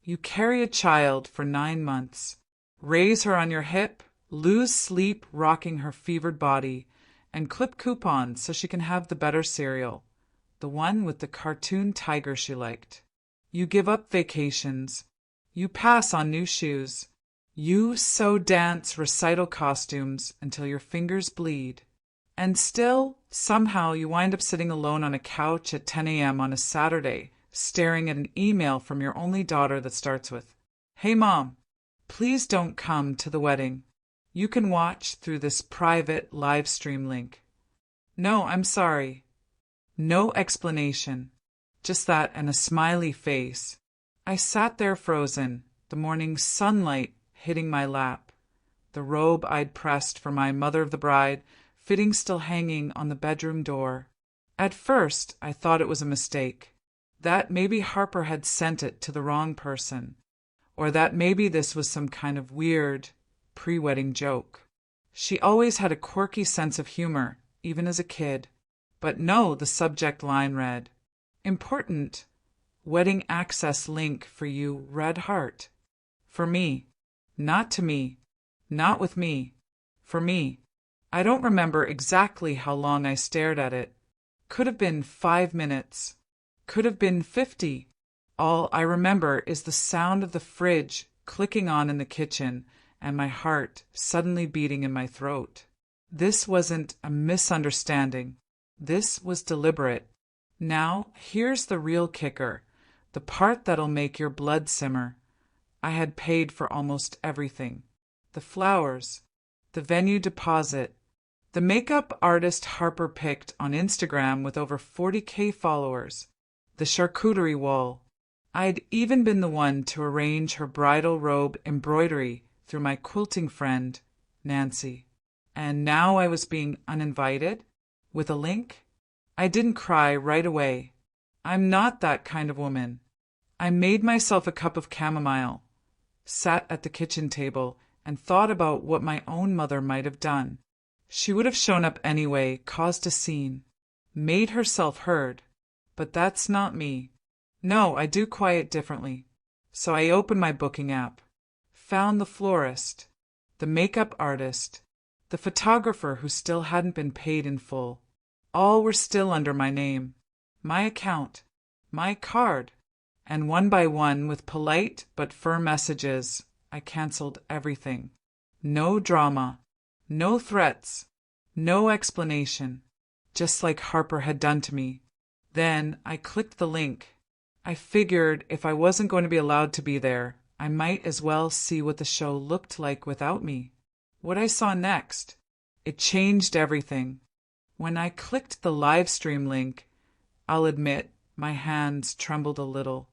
You carry a child for 9 months, raise her on your hip, lose sleep rocking her fevered body, and clip coupons so she can have the better cereal, the one with the cartoon tiger she liked. You give up vacations. You pass on new shoes. You sew dance recital costumes until your fingers bleed. And still, somehow, you wind up sitting alone on a couch at 10 a.m. on a Saturday, staring at an email from your only daughter that starts with, "Hey Mom, please don't come to the wedding. You can watch through this private live stream link." "No, I'm sorry." No explanation. Just that and a smiley face. I sat there frozen, the morning sunlight hitting my lap, the robe I'd pressed for my mother of the bride fitting still hanging on the bedroom door. At first, I thought it was a mistake, that maybe Harper had sent it to the wrong person, or that maybe this was some kind of weird pre-wedding joke. She always had a quirky sense of humor, even as a kid. But no, the subject line read, "Important, wedding access link for you, red heart." For me. Not to me. Not with me. For me. I don't remember exactly how long I stared at it. Could have been 5 minutes. Could have been 50. All I remember is the sound of the fridge clicking on in the kitchen and my heart suddenly beating in my throat. This wasn't a misunderstanding. This was deliberate. Now, here's the real kicker, the part that'll make your blood simmer. I had paid for almost everything. The flowers, the venue deposit, the makeup artist Harper picked on Instagram with over 40K followers, the charcuterie wall. I'd even been the one to arrange her bridal robe embroidery through my quilting friend, Nancy. And now I was being uninvited? With a link? I didn't cry right away. I'm not that kind of woman. I made myself a cup of chamomile, sat at the kitchen table, and thought about what my own mother might have done. She would have shown up anyway, caused a scene, made herself heard. But that's not me. No, I do quiet differently. So I opened my booking app, found the florist, the makeup artist, the photographer who still hadn't been paid in full. All were still under my name, my account, my card. And one by one, with polite but firm messages, I canceled everything. No drama, no threats, no explanation, just like Harper had done to me. Then I clicked the link. I figured if I wasn't going to be allowed to be there, I might as well see what the show looked like without me. What I saw next, it changed everything. When I clicked the live stream link, I'll admit my hands trembled a little.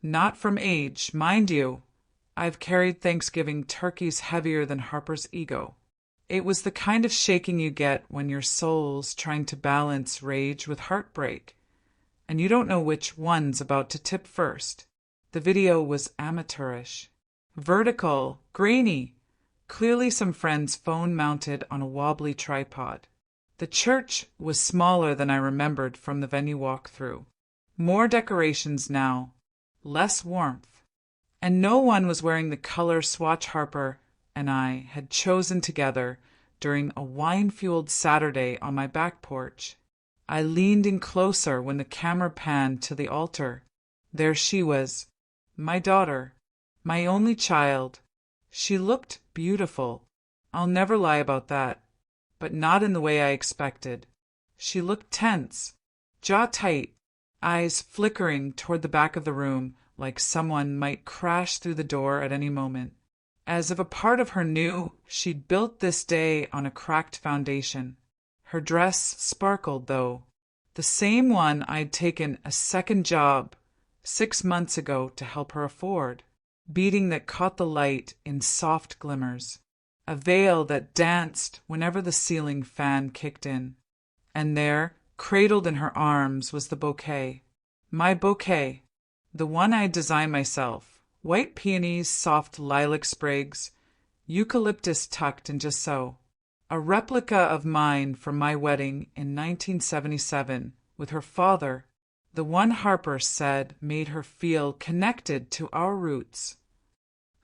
Not from age, mind you. I've carried Thanksgiving turkeys heavier than Harper's ego. It was the kind of shaking you get when your soul's trying to balance rage with heartbreak, and you don't know which one's about to tip first. The video was amateurish, vertical, grainy, clearly some friend's phone mounted on a wobbly tripod. The church was smaller than I remembered from the venue walkthrough. More decorations now, less warmth, and no one was wearing the color swatch Harper and I had chosen together during a wine-fueled Saturday on my back porch. I leaned in closer when the camera panned to the altar. There she was, my daughter, my only child. She looked beautiful. I'll never lie about that, but not in the way I expected. She looked tense, jaw tight, eyes flickering toward the back of the room like someone might crash through the door at any moment. As if a part of her knew she'd built this day on a cracked foundation. Her dress sparkled, though, the same one I'd taken a second job 6 months ago to help her afford, beading that caught the light in soft glimmers, a veil that danced whenever the ceiling fan kicked in. And there, cradled in her arms, was the bouquet. My bouquet, the one I'd designed myself. White peonies, soft lilac sprigs, eucalyptus tucked in just so. A replica of mine from my wedding in 1977 with her father, The one Harper said made her feel connected to our roots.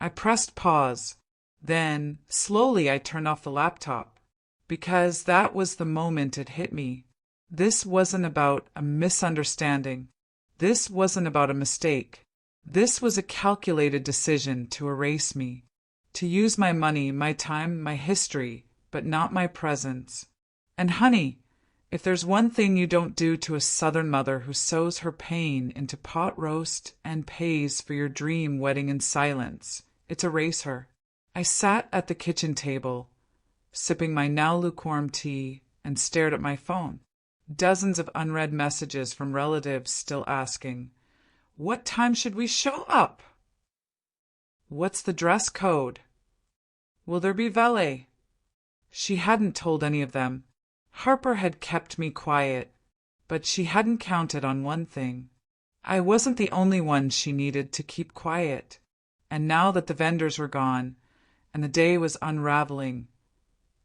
I pressed pause. Then, slowly, I turned off the laptop. Because that was the moment it hit me. This wasn't about a misunderstanding. This wasn't about a mistake. This was a calculated decision to erase me. To use my money, my time, my history, but not my presence. And honey, if there's one thing you don't do to a Southern mother who sows her pain into pot roast and pays for your dream wedding in silence, it's erase her. I sat at the kitchen table, sipping my now lukewarm tea, and stared at my phone. Dozens of unread messages from relatives still asking, "What time should we show up? What's the dress code? Will there be valet?" She hadn't told any of them. Harper had kept me quiet, but she hadn't counted on one thing. I wasn't the only one she needed to keep quiet. And now that the vendors were gone, and the day was unraveling,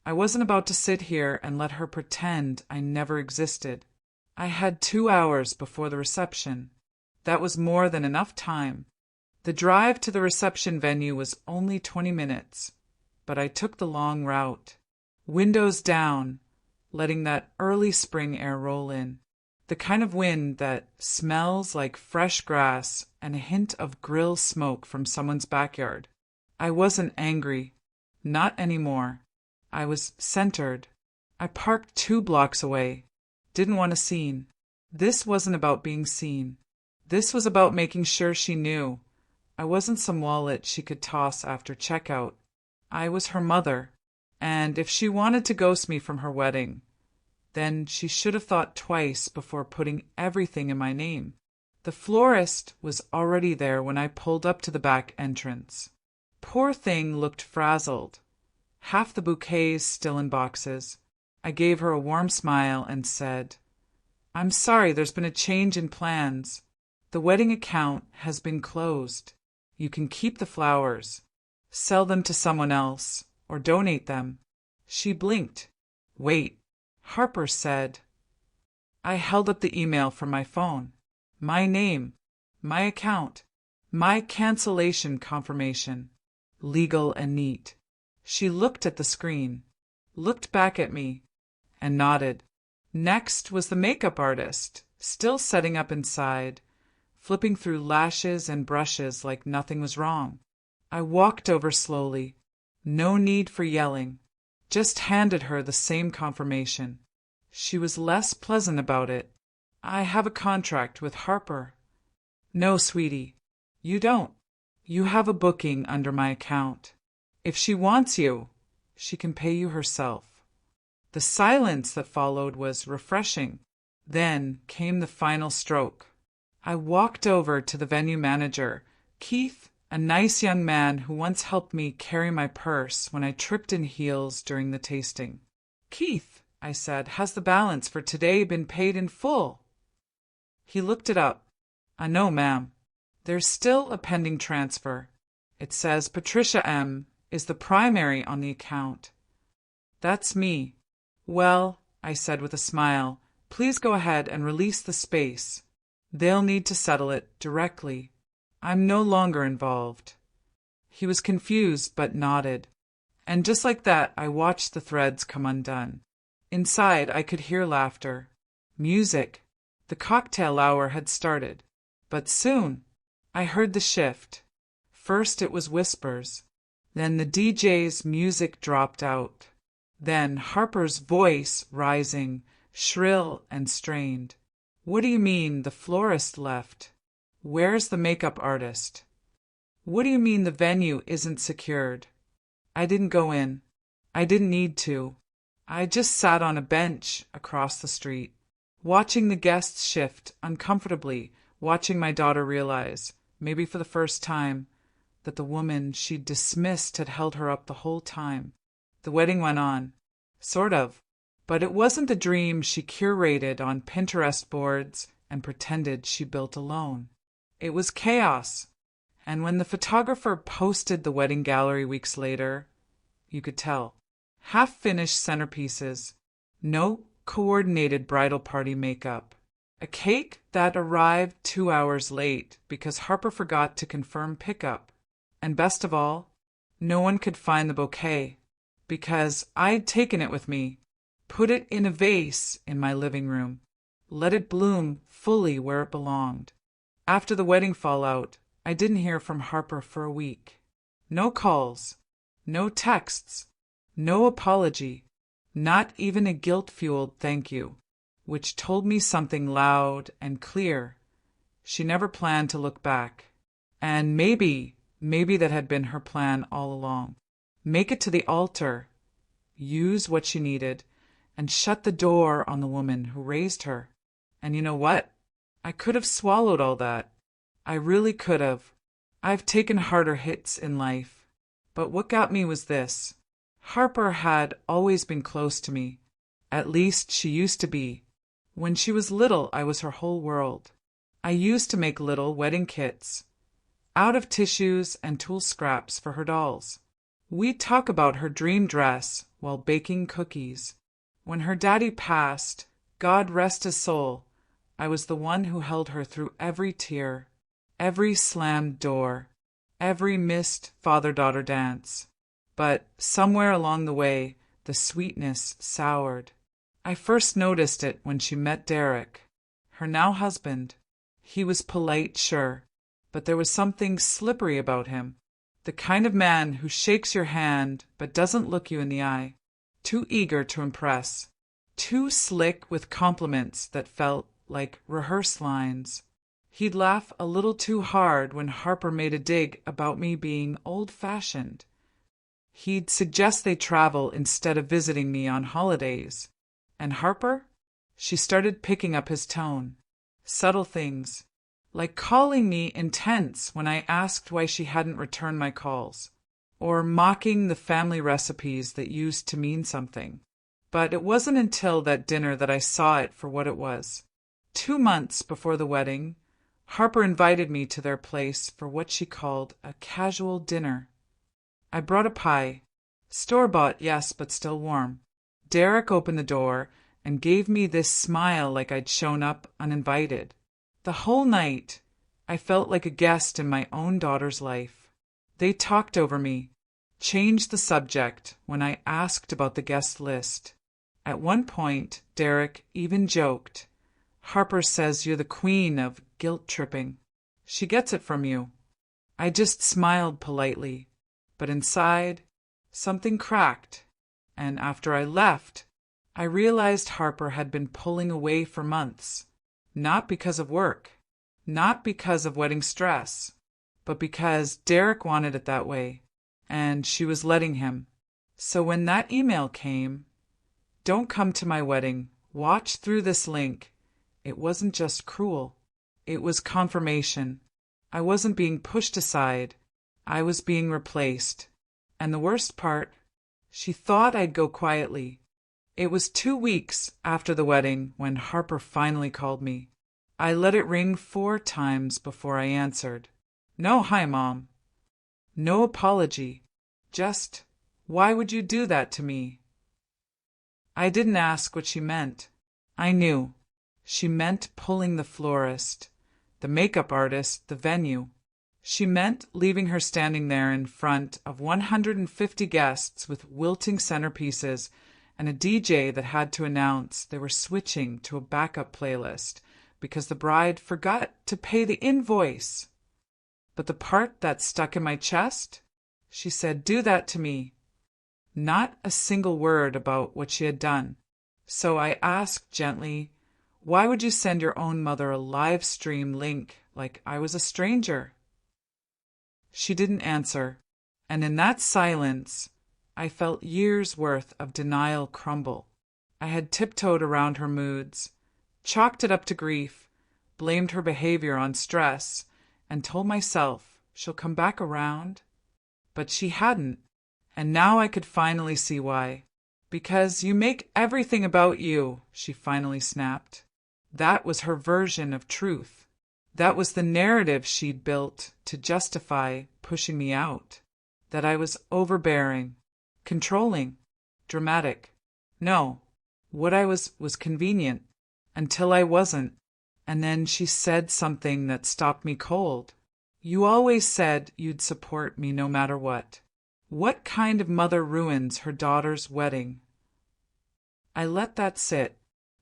I wasn't about to sit here and let her pretend I never existed. I had 2 hours before the reception. That was more than enough time. The drive to the reception venue was only 20 minutes, but I took the long route. Windows down, letting that early spring air roll in. The kind of wind that smells like fresh grass and a hint of grill smoke from someone's backyard. I wasn't angry. Not anymore. I was centered. I parked 2 blocks away. Didn't want a scene. This wasn't about being seen. This was about making sure she knew. I wasn't some wallet she could toss after checkout. I was her mother. And if she wanted to ghost me from her wedding, then she should have thought twice before putting everything in my name. The florist was already there when I pulled up to the back entrance. Poor thing looked frazzled. Half the bouquets still in boxes. I gave her a warm smile and said, "I'm sorry, there's been a change in plans. The wedding account has been closed. You can keep the flowers, sell them to someone else, or donate them." She blinked. "Wait," Harper said. I held up the email from my phone. My name, my account, my cancellation confirmation. Legal and neat. She looked at the screen, looked back at me, and nodded. Next was the makeup artist, still setting up inside, flipping through lashes and brushes like nothing was wrong. I walked over slowly. No need for yelling. Just handed her the same confirmation. She was less pleasant about it. "I have a contract with Harper." "No, sweetie, you don't. You have a booking under my account. If she wants you, she can pay you herself." The silence that followed was refreshing. Then came the final stroke. I walked over to the venue manager, Keith, a nice young man who once helped me carry my purse when I tripped in heels during the tasting. "Keith," I said, "has the balance for today been paid in full?" He looked it up. "No, ma'am. There's still a pending transfer. It says Patricia M. is the primary on the account." "That's me." "Well," I said with a smile, "please go ahead and release the space. They'll need to settle it directly. I'm no longer involved." He was confused but nodded. And just like that, I watched the threads come undone. Inside, I could hear laughter. Music. The cocktail hour had started. But soon, I heard the shift. First it was whispers. Then the DJ's music dropped out. Then Harper's voice rising, shrill and strained. "What do you mean the florist left? Where's the makeup artist? What do you mean the venue isn't secured?" I didn't go in. I didn't need to. I just sat on a bench across the street, watching the guests shift uncomfortably, watching my daughter realize, maybe for the first time, that the woman she'd dismissed had held her up the whole time. The wedding went on. Sort of. But it wasn't the dream she curated on Pinterest boards and pretended she built alone. It was chaos. And when the photographer posted the wedding gallery weeks later, you could tell. Half-finished centerpieces. No coordinated bridal party makeup. A cake that arrived 2 hours late because Harper forgot to confirm pickup. And best of all, no one could find the bouquet because I'd taken it with me, put it in a vase in my living room, let it bloom fully where it belonged. After the wedding fallout, I didn't hear from Harper for a week. No calls, no texts, no apology, not even a guilt-fueled thank you, which told me something loud and clear. She never planned to look back. And maybe that had been her plan all along. Make it to the altar, use what she needed, and shut the door on the woman who raised her. And you know what? I could have swallowed all that. I really could have. I've taken harder hits in life. But what got me was this. Harper had always been close to me. At least she used to be. When she was little, I was her whole world. I used to make little wedding kits out of tissues and tool scraps for her dolls. We'd talk about her dream dress while baking cookies. When her daddy passed, God rest his soul, I was the one who held her through every tear, every slammed door, every missed father-daughter dance. But somewhere along the way, the sweetness soured. I first noticed it when she met Derek, her now husband. He was polite, sure, but there was something slippery about him. The kind of man who shakes your hand but doesn't look you in the eye. Too eager to impress. Too slick with compliments that felt like rehearsed lines. He'd laugh a little too hard when Harper made a dig about me being old-fashioned. He'd suggest they travel instead of visiting me on holidays. And Harper? She started picking up his tone. Subtle things, like calling me intense when I asked why she hadn't returned my calls, or mocking the family recipes that used to mean something. But it wasn't until that dinner that I saw it for what it was. 2 months before the wedding, Harper invited me to their place for what she called a casual dinner. I brought a pie. Store-bought, yes, but still warm. Derek opened the door and gave me this smile like I'd shown up uninvited. The whole night, I felt like a guest in my own daughter's life. They talked over me, changed the subject when I asked about the guest list. At one point, Derek even joked, "Harper says you're the queen of guilt-tripping. She gets it from you." I just smiled politely, but inside, something cracked, and after I left, I realized Harper had been pulling away for months, not because of work, not because of wedding stress, but because Derek wanted it that way, and she was letting him. So when that email came, "Don't come to my wedding, watch through this link," it wasn't just cruel, it was confirmation. I wasn't being pushed aside, I was being replaced. And the worst part, she thought I'd go quietly. It was 2 weeks after the wedding when Harper finally called me. I let it ring 4 times before I answered. No "Hi, Mom." No apology. Just, "Why would you do that to me?" I didn't ask what she meant. I knew. She meant pulling the florist, the makeup artist, the venue. She meant leaving her standing there in front of 150 guests with wilting centerpieces and a DJ that had to announce they were switching to a backup playlist because the bride forgot to pay the invoice. But the part that stuck in my chest? She said, "Do that to me." Not a single word about what she had done. So I asked gently, "Why would you send your own mother a live stream link like I was a stranger?" She didn't answer, and in that silence, I felt years' worth of denial crumble. I had tiptoed around her moods, chalked it up to grief, blamed her behavior on stress, and told myself she'll come back around. But she hadn't, and now I could finally see why. "Because you make everything about you," she finally snapped. That was her version of truth. That was the narrative she'd built to justify pushing me out. That I was overbearing, controlling, dramatic. No, what I was convenient, until I wasn't. And then she said something that stopped me cold. You always said you'd support me no matter what. What kind of mother ruins her daughter's wedding? I let that sit.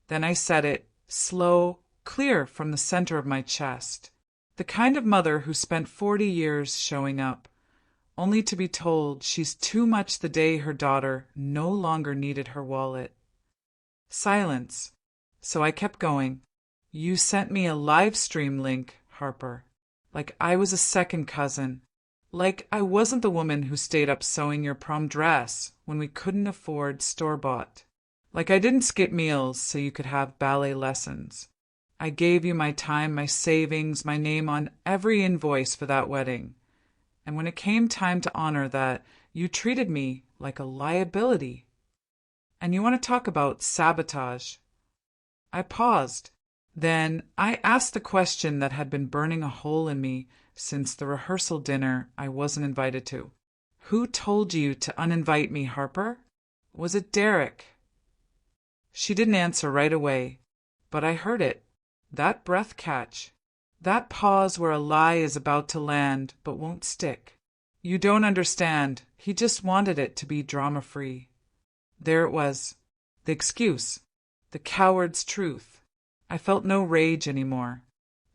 Then I said it, slow, clear from the center of my chest. The kind of mother who spent 40 years showing up, only to be told she's too much the day her daughter no longer needed her wallet. Silence. So I kept going. You sent me a live stream link, Harper. Like I was a second cousin. Like I wasn't the woman who stayed up sewing your prom dress when we couldn't afford store-bought. Like I didn't skip meals so you could have ballet lessons. I gave you my time, my savings, my name on every invoice for that wedding. And when it came time to honor that, you treated me like a liability. And you want to talk about sabotage? I paused. Then I asked the question that had been burning a hole in me since the rehearsal dinner I wasn't invited to. Who told you to uninvite me, Harper? Was it Derek? She didn't answer right away, but I heard it. That breath catch. That pause where a lie is about to land but won't stick. You don't understand. He just wanted it to be drama-free. There it was. The excuse. The coward's truth. I felt no rage anymore.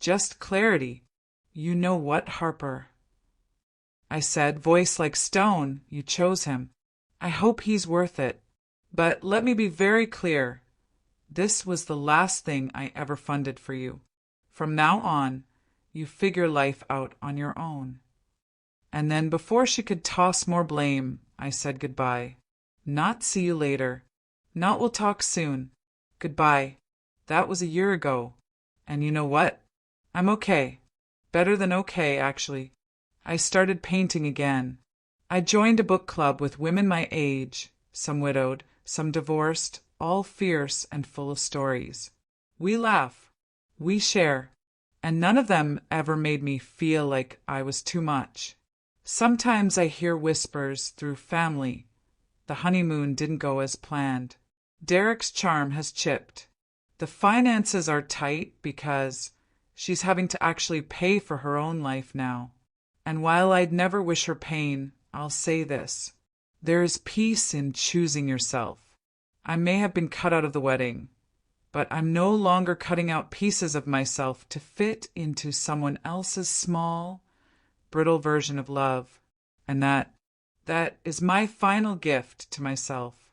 Just clarity. You know what, Harper? I said, voice like stone. You chose him. I hope he's worth it. But let me be very clear. This was the last thing I ever funded for you. From now on, you figure life out on your own. And then before she could toss more blame, I said goodbye. Not see you later. Not we'll talk soon. Goodbye. That was a year ago. And you know what? I'm okay. Better than okay, actually. I started painting again. I joined a book club with women my age, some widowed, some divorced, all fierce and full of stories. We laugh. We share. And none of them ever made me feel like I was too much. Sometimes I hear whispers through family. The honeymoon didn't go as planned. Derek's charm has chipped. The finances are tight because she's having to actually pay for her own life now. And while I'd never wish her pain, I'll say this. There is peace in choosing yourself. I may have been cut out of the wedding, but I'm no longer cutting out pieces of myself to fit into someone else's small, brittle version of love. And that is my final gift to myself.